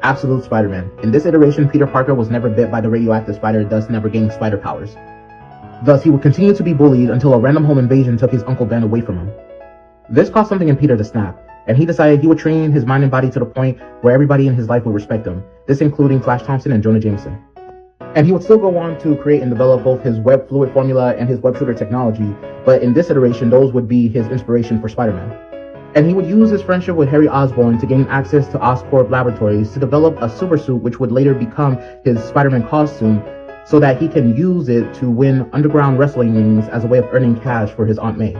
Absolute Spider-Man. In this iteration, Peter Parker was never bit by the radioactive spider, thus never gaining spider powers. Thus, he would continue to be bullied until a random home invasion took his Uncle Ben away from him. This caused something in Peter to snap, and he decided he would train his mind and body to the point where everybody in his life would respect him, this including Flash Thompson and Jonah Jameson. And he would still go on to create and develop both his web fluid formula and his web shooter technology, but in this iteration, those would be his inspiration for Spider-Man. And he would use his friendship with Harry Osborn to gain access to Oscorp Laboratories to develop a super suit which would later become his Spider-Man costume so that he can use it to win underground wrestling rings as a way of earning cash for his Aunt May.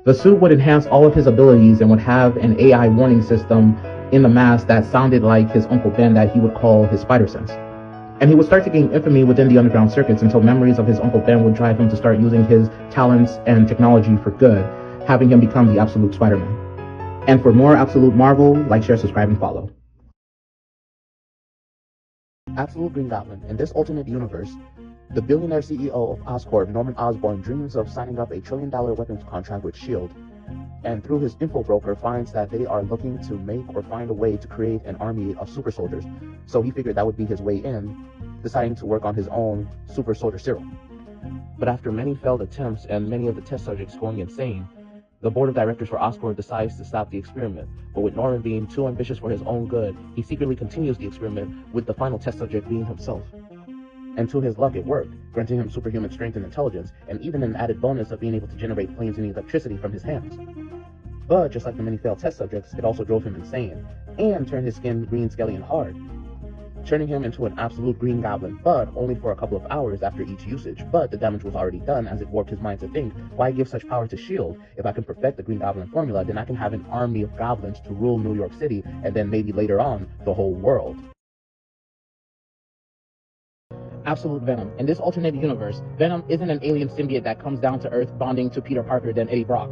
The suit would enhance all of his abilities and would have an AI warning system in the mask that sounded like his Uncle Ben that he would call his Spider Sense. And he would start to gain infamy within the underground circuits until memories of his Uncle Ben would drive him to start using his talents and technology for good, having him become the Absolute Spider-Man. And for more Absolute Marvel, like, share, subscribe, and follow. Absolute Green Goblin. In this alternate universe, the billionaire CEO of Oscorp, Norman Osborn, dreams of signing up a $1 trillion weapons contract with S.H.I.E.L.D. And through his info broker finds that they are looking to make or find a way to create an army of super soldiers. So he figured that would be his way in, deciding to work on his own super soldier serum. But after many failed attempts and many of the test subjects going insane, the board of directors for Oscorp decides to stop the experiment. But with Norman being too ambitious for his own good, he secretly continues the experiment, with the final test subject being himself. And to his luck, it worked, granting him superhuman strength and intelligence, and even an added bonus of being able to generate flames and electricity from his hands. But just like the many failed test subjects, it also drove him insane, and turned his skin green, scaly, and hard, turning him into an absolute green goblin, but only for a couple of hours after each usage. But the damage was already done, as it warped his mind to think, why give such power to S.H.I.E.L.D.? If I can perfect the Green Goblin formula, then I can have an army of goblins to rule New York City, and then maybe later on, the whole world. Absolute Venom. In this alternate universe, Venom isn't an alien symbiote that comes down to Earth bonding to Peter Parker then Eddie Brock.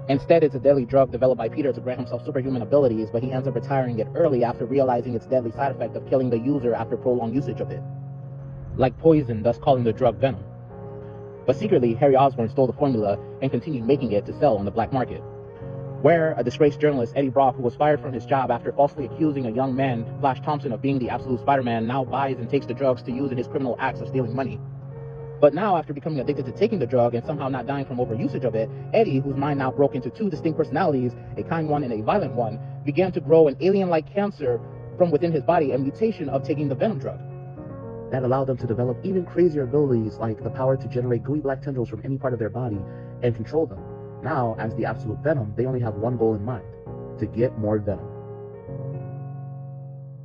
Instead, it's a deadly drug developed by Peter to grant himself superhuman abilities, but he ends up retiring it early after realizing its deadly side effect of killing the user after prolonged usage of it. Like poison, thus calling the drug Venom. But secretly, Harry Osborn stole the formula and continued making it to sell on the black market, where a disgraced journalist, Eddie Brock, who was fired from his job after falsely accusing a young man, Flash Thompson, of being the Absolute Spider-Man, now buys and takes the drugs to use in his criminal acts of stealing money. But now, after becoming addicted to taking the drug and somehow not dying from overusage of it, Eddie, whose mind now broke into two distinct personalities, a kind one and a violent one, began to grow an alien-like cancer from within his body, a mutation of taking the Venom drug. That allowed them to develop even crazier abilities, like the power to generate gooey black tendrils from any part of their body and control them. Now, as the Absolute Venom, they only have one goal in mind: to get more Venom.